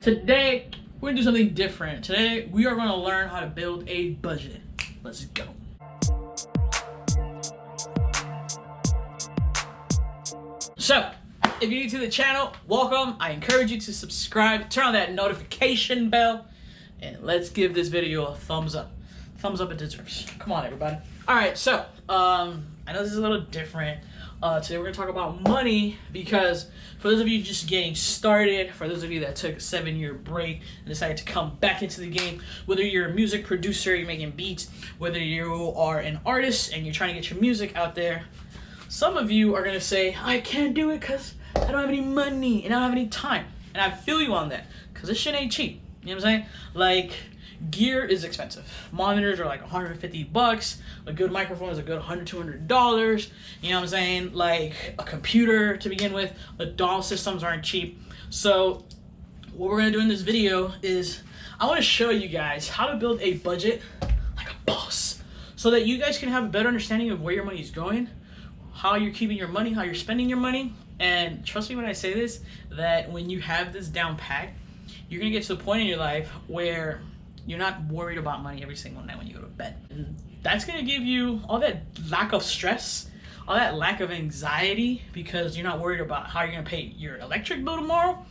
Today, we're gonna do something different. Today, we are gonna learn how to build a budget. Let's go. So, if you're new to the channel, welcome. I encourage you to subscribe, turn on that notification bell, and let's give this video a thumbs up. Thumbs up it deserves. Come on, everybody. All right, so, I know this is a little different. Today we're gonna talk about money because for those of you just getting started, for those of you that took a 7-year break and decided to come back into the game, whether you're a music producer, you're making beats, whether you are an artist and you're trying to get your music out there, some of you are gonna say, I can't do it because I don't have any money and I don't have any time. And I feel you on that because this shit ain't cheap. You know what I'm saying? Like, gear is expensive. Monitors are like $150. A good microphone is a good $100, $200. You know what I'm saying? Like a computer to begin with. The DAW systems aren't cheap. So what we're gonna do in this video is I want to show you guys how to build a budget like a boss, so that you guys can have a better understanding of where your money is going, how you're keeping your money, how you're spending your money. And trust me when I say this, that when you have this down pat, you're gonna get to the point in your life where you're not worried about money every single night when you go to bed. And that's gonna give you all that lack of stress, all that lack of anxiety, because you're not worried about how you're gonna pay your electric bill tomorrow.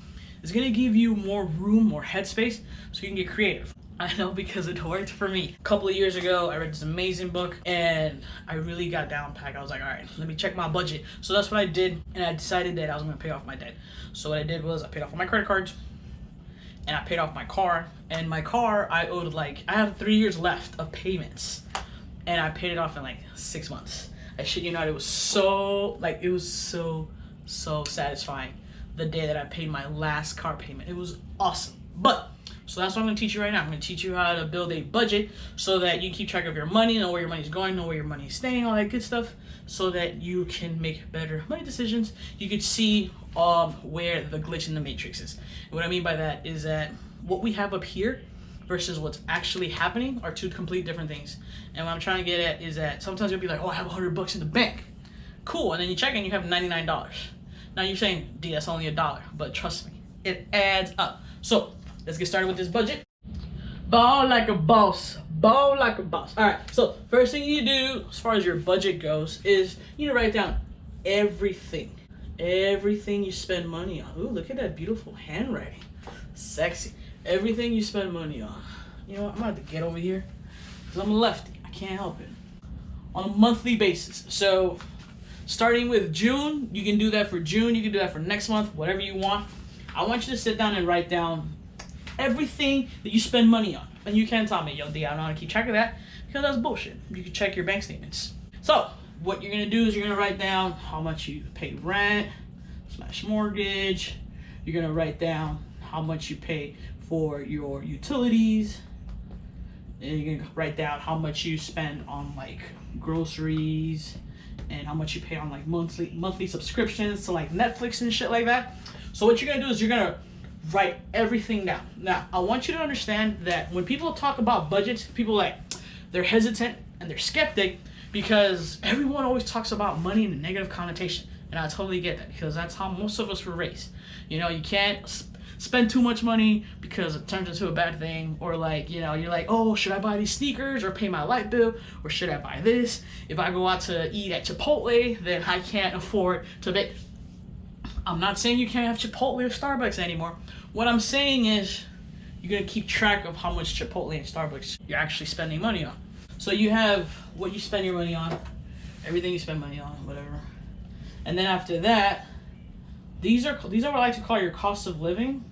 It's gonna give you more room, more headspace, so you can get creative. I know because it worked for me. A couple of years ago, I read this amazing book and I really got down packed. I was like, all right, let me check my budget. So that's what I did, and I decided that I was gonna pay off my debt. So what I did was I paid off all my credit cards, and I paid off my car. And my car, I owed I have 3 years left of payments, and I paid it off in like 6 months. I shit you not, it was so satisfying the day that I paid my last car payment. It was awesome. But so that's what I'm gonna teach you right now. I'm gonna teach you how to build a budget so that you keep track of your money, know where your money's going, know where your money's staying, all that good stuff, so that you can make better money decisions. You could see where the glitch in the matrix is. And what I mean by that is that what we have up here versus what's actually happening are two complete different things. And what I'm trying to get at is that sometimes you'll be like, oh, I have $100 in the bank. Cool, and then you check and you have $99. Now you're saying, D, that's only $1. But trust me, it adds up. So let's get started with this budget. Ball like a boss. Ball like a boss. All right, so first thing you do as far as your budget goes is you need to write down everything. Everything you spend money on. Ooh, look at that beautiful handwriting. Sexy. Everything you spend money on. You know what? I'm gonna have to get over here because I'm a lefty. I can't help it. On a monthly basis. So starting with June, you can do that for June. You can do that for next month, whatever you want. I want you to sit down and write down everything that you spend money on. And you can't tell me, yo, D, I don't know how to keep track of that, because that's bullshit. You can check your bank statements. So what you're gonna do is you're gonna write down how much you pay rent, slash mortgage. You're gonna write down how much you pay for your utilities. And you're gonna write down how much you spend on like groceries and how much you pay on like monthly subscriptions to like Netflix and shit like that. So what you're gonna do is you're gonna write everything down. Now, I want you to understand that when people talk about budgets, people they're hesitant and they're skeptic because everyone always talks about money in a negative connotation. And I totally get that because that's how most of us were raised. You know, you can't spend too much money because it turns into a bad thing, or like, you know, you're like, oh, should I buy these sneakers or pay my light bill, or should I buy this? If I go out to eat at Chipotle, then I can't afford to pay. I'm not saying you can't have Chipotle or Starbucks anymore. What I'm saying is you're gonna keep track of how much Chipotle and Starbucks you're actually spending money on. So you have what you spend your money on, everything you spend money on, whatever. And then after that, these are what I like to call your cost of living.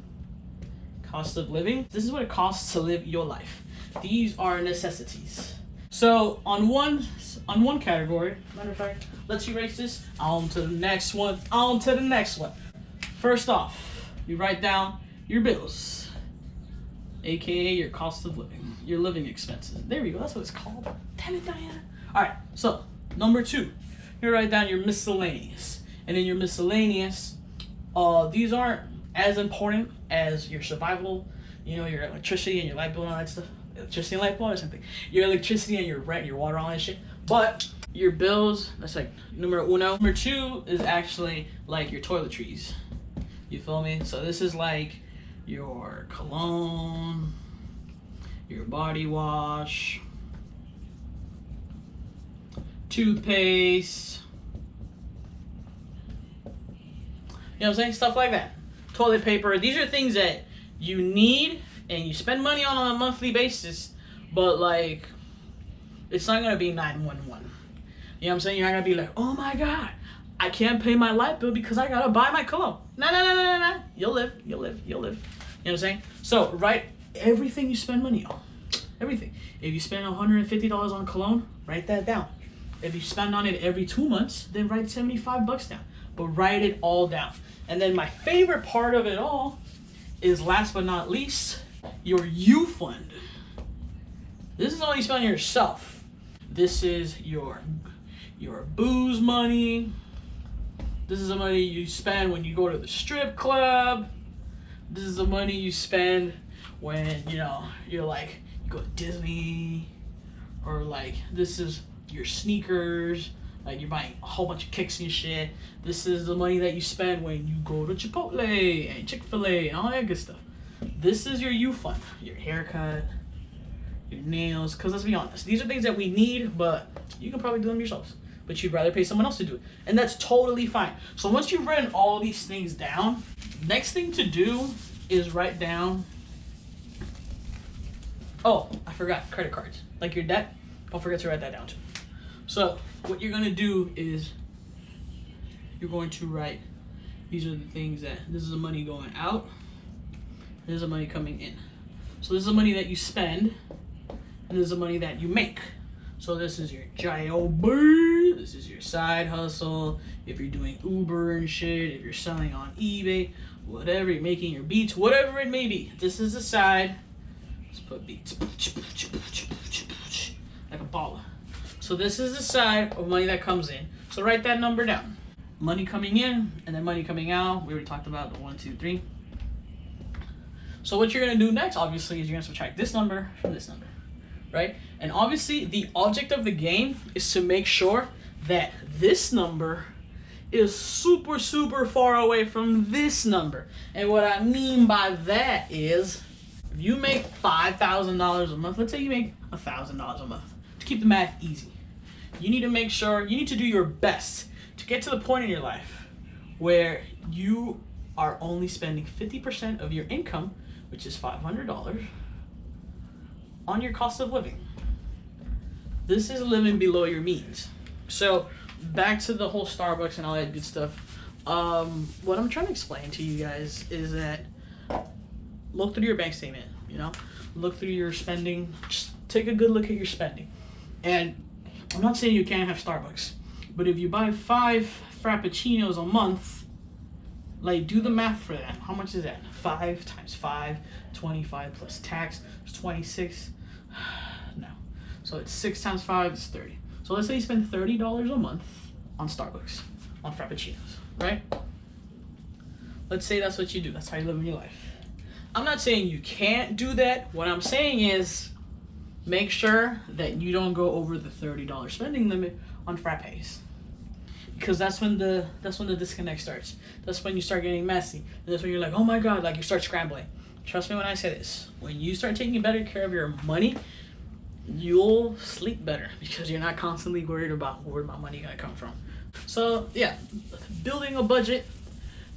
Cost of living. This is what it costs to live your life. These are necessities. So on one category, matter of fact, let's erase this. On to the next one. On to the next one. First off, you write down your bills, aka your cost of living, your living expenses. There we go. That's what it's called. Damn it, Diana. All right. So number 2, you write down your miscellaneous, and in your miscellaneous, these aren't as important as your survival. You know, your electricity and your light bill and all that stuff. Electricity and light bill or something. Your electricity and your rent, your water, all that shit. But your bills, that's like numero uno. Number 2 is actually like your toiletries. You feel me? So this is like your cologne, your body wash, toothpaste, you know what I'm saying? Stuff like that. Toilet paper. These are things that you need and you spend money on a monthly basis, but like, it's not gonna be 911. You know what I'm saying? You're not gonna be like, oh my God, I can't pay my light bill because I gotta buy my cologne. No. You'll live. You know what I'm saying? So write everything you spend money on. Everything. If you spend $150 on cologne, write that down. If you spend on it every 2 months, then write $75 down. But write it all down. And then my favorite part of it all is, last but not least, your U fund. This is only spent on yourself. This is your booze money. This is the money you spend when you go to the strip club. This is the money you spend when, you know, you're like, you go to Disney, or like, this is your sneakers, like you're buying a whole bunch of kicks and shit. This is the money that you spend when you go to Chipotle and Chick-fil-A and all that good stuff. This is your U fund, your haircut, your nails, because let's be honest, these are things that we need, but you can probably do them yourselves, but you'd rather pay someone else to do it, and that's totally fine. So once you've written all these things down, next thing to do is write down, oh, I forgot, credit cards, like your debt. Don't forget to write that down too. So what you're gonna do is you're going to write, these are the things that, this is the money going out, this is the money coming in. So this is the money that you spend, and this is the money that you make. So this is your job, this is your side hustle, if you're doing Uber and shit, if you're selling on eBay, whatever, you're making your beats, whatever it may be. This is the side, let's put beats, like a baller. So this is the side of money that comes in. So write that number down. Money coming in, and then money coming out. We already talked about the 1, 2, 3. So what you're gonna do next, obviously, is you're gonna subtract this number from this number, right? And obviously, the object of the game is to make sure that this number is super, super far away from this number. And what I mean by that is, if you make $5,000 a month, let's say you make $1,000 a month, to keep the math easy, you need to make sure, you need to do your best to get to the point in your life where you are only spending 50% of your income, which is $500, on your cost of living. This is living below your means. So back to the whole Starbucks and all that good stuff. What I'm trying to explain to you guys is that look through your bank statement, you know, look through your spending, just take a good look at your spending. And I'm not saying you can't have Starbucks, but if you buy 5 Frappuccinos a month, like, do the math for that. How much is that? 5 times 5, 25 plus tax, it's 26. No. So it's 6 times 5 is 30. So let's say you spend $30 a month on Starbucks, on Frappuccinos, right? Let's say that's what you do. That's how you live in your life. I'm not saying you can't do that. What I'm saying is, make sure that you don't go over the $30 spending limit on frappes, because that's when the disconnect starts. That's when you start getting messy, and that's when you're like, oh my God, like you start scrambling. Trust me when I say this. When you start taking better care of your money, you'll sleep better because you're not constantly worried about where my money gonna come from. So yeah, building a budget,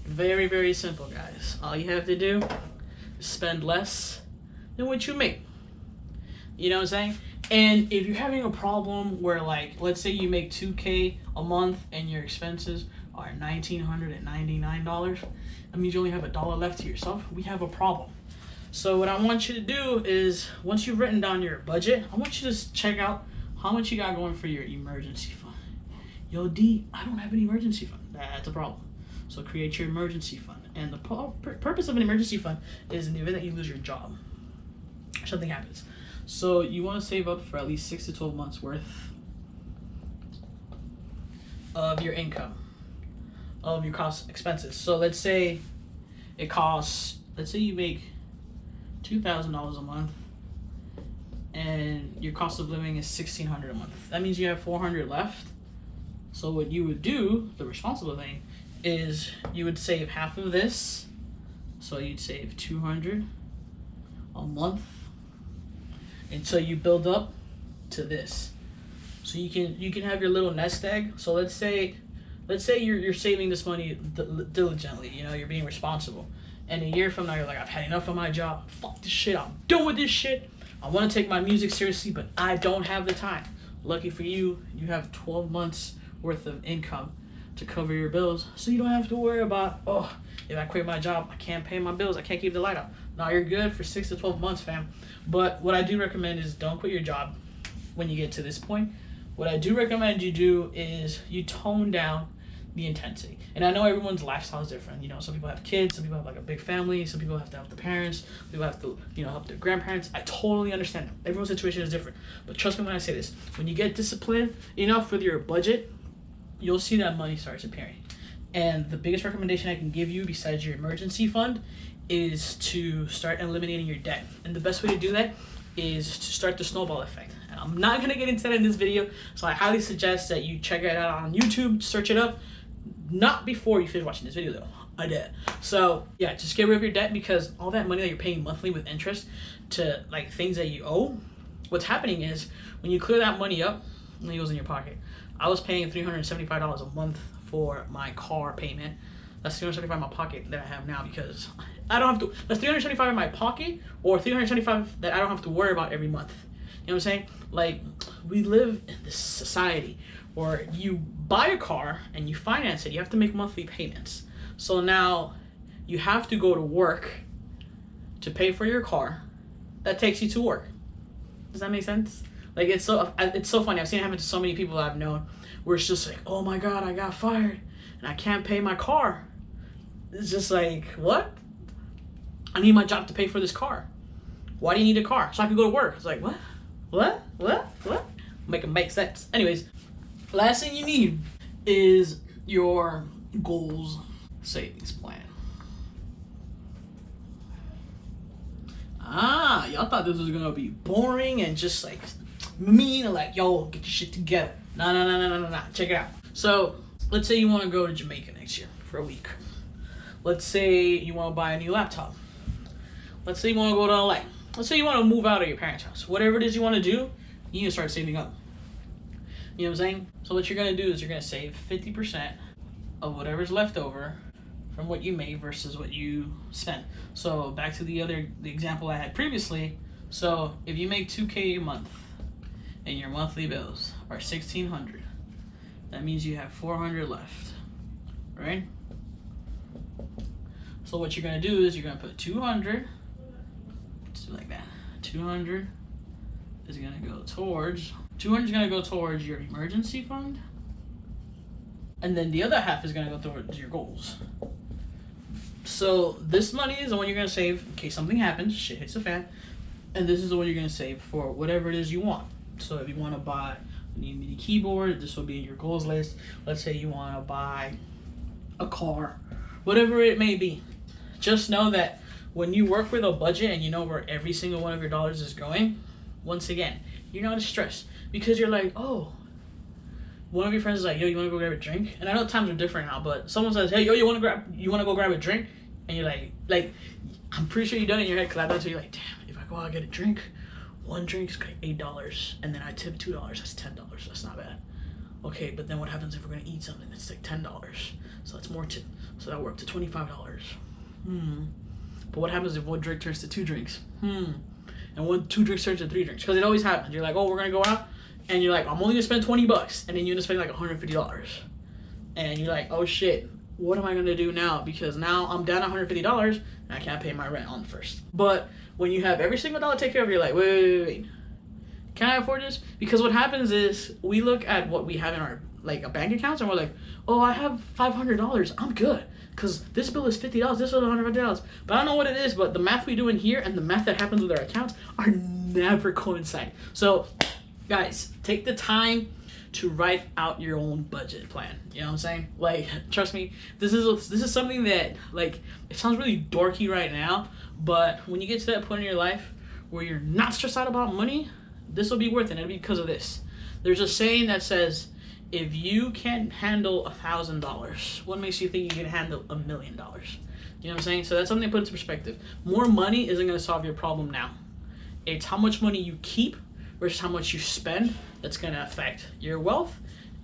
very, very simple, guys. All you have to do is spend less than what you make. You know what I'm saying? And if you're having a problem where, like, let's say you make $2K a month and your expenses are $1,999, that means you only have $1 left to yourself. We have a problem. So what I want you to do is, once you've written down your budget, I want you to just check out how much you got going for your emergency fund. Yo, D, I don't have an emergency fund. That's a problem. So create your emergency fund. And the purpose of an emergency fund is in the event that you lose your job, something happens. So you want to save up for at least 6 to 12 months worth of your income, of your expenses. So let's say it costs, let's say you make $2,000 a month and your cost of living is $1,600 a month. That means you have $400 left. So what you would do, the responsible thing, is you would save half of this So you'd save 200 a month until you build up to this. So you can have your little nest egg. So let's say you're saving this money diligently. You know, you're being responsible. And a year from now, you're like, I've had enough of my job. Fuck this shit. I'm done with this shit. I want to take my music seriously, but I don't have the time. Lucky for you, you have 12 months worth of income to cover your bills, so you don't have to worry about, oh, if I quit my job, I can't pay my bills, I can't keep the light on. Now you're good for 6 to 12 months, fam. But what I do recommend is don't quit your job when you get to this point. What I do recommend you do is you tone down the intensity. And I know everyone's lifestyle is different. You know, some people have kids, some people have like a big family, some people have to help the parents, some people have to, you know, help their grandparents. I totally understand that. Everyone's situation is different. But trust me when I say this, when you get disciplined enough with your budget, you'll see that money starts appearing. And the biggest recommendation I can give you besides your emergency fund is to start eliminating your debt. And the best way to do that is to start the snowball effect. And I'm not going to get into that in this video, so I highly suggest that you check it out on YouTube, search it up. Not before you finish watching this video though. I did. So yeah, just get rid of your debt, because all that money that you're paying monthly with interest to like things that you owe, what's happening is when you clear that money up, money goes in your pocket. I was paying $375 a month for my car payment. That's $375 in my pocket that I have now, because I don't have to. That's $375 in my pocket, or $375 that I don't have to worry about every month. You know what I'm saying? Like, we live in this society where you buy a car and you finance it. You have to make monthly payments. So now you have to go to work to pay for your car that takes you to work. Does that make sense? Like, it's so funny. I've seen it happen to so many people I've known where it's just like, oh my God, I got fired and I can't pay my car. It's just like, what? I need my job to pay for this car. Why do you need a car? So I can go to work. It's like, what? What? Make it make sense. Anyways, last thing you need is your goals savings plan. Y'all thought this was gonna be boring and just like mean and like, yo, get your shit together. No. Check it out. So let's say you want to go to Jamaica next year for a week. Let's say you want to buy a new laptop. Let's say you want to go to LA. Let's say you want to move out of your parents' house. Whatever it is you want to do, you need to start saving up. You know what I'm saying? So what you're going to do is you're going to save 50% of whatever's left over from what you made versus what you spent. So back to the example I had previously. So if you make $2K a month and your monthly bills are $1,600, that means you have $400 left, right? So what you're going to do is you're going to put 200, just like that. 200 is going to go towards your emergency fund, and then the other half is going to go towards your goals. So this money is the one you're going to save in case something happens, shit hits the fan, and this is the one you're going to save for whatever it is you want. So if you want to buy a new MIDI keyboard, this will be in your goals list. Let's say you want to buy a car, whatever it may be. Just know that when you work with a budget and you know where every single one of your dollars is going, once again, you're not as stressed, because you're like, oh, one of your friends is like, yo, you want to go grab a drink? And I know times are different now, but someone says, hey, yo, you want to go grab a drink? And you're like, I'm pretty sure you done it in your head, because I know, so you're like, damn, if I go out and get a drink, one drink's like $8, and then I tip $2, that's $10. That's not bad. Okay, but then what happens if we're gonna eat something that's like $10? So that's more tip. So that worked to $25. But what happens if one drink turns to 2 drinks? And 2 drinks turns to 3 drinks? Because it always happens. You're like, oh, we're gonna go out, and you're like, I'm only gonna spend $20, and then you end up spending like $150, and you're like, oh shit, what am I gonna do now? Because now I'm down $150 and I can't pay my rent on the first. But when you have every single dollar taken care of, you're like, wait, can I afford this? Because what happens is we look at what we have in our like a bank accounts, and we're like, oh, I have $500, I'm good, because this bill is $50, this bill is $150. But I don't know what it is, but the math we do in here and the math that happens with our accounts are never coincide. So guys, take the time to write out your own budget plan. You know what I'm saying? Like, trust me, this is something that, like, it sounds really dorky right now, but when you get to that point in your life where you're not stressed out about money, this will be worth it. It'll be because of this. There's a saying that says, if you can't handle $1,000, what makes you think you can handle $1 million? You know what I'm saying? So that's something to put into perspective. More money isn't going to solve your problem now. It's how much money you keep versus how much you spend that's going to affect your wealth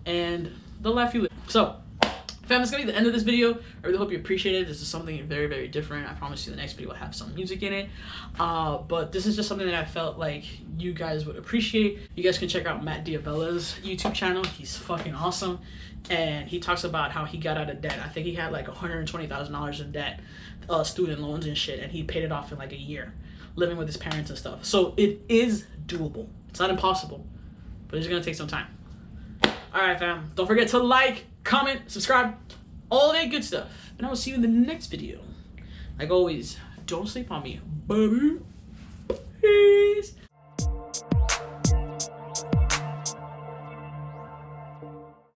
and the life you live. So, fam, that's going to be the end of this video. I really hope you appreciate it. This is something very, very different. I promise you the next video will have some music in it. But this is just something that I felt like you guys would appreciate. You guys can check out Matt Diabella's YouTube channel. He's fucking awesome. And he talks about how he got out of debt. I think he had like $120,000 in debt, student loans and shit. And he paid it off in like a year, living with his parents and stuff. So it is doable. It's not impossible, but it's going to take some time. All right, fam. Don't forget to like, comment, subscribe, all that good stuff. And I will see you in the next video. Like always, don't sleep on me, baby. Peace.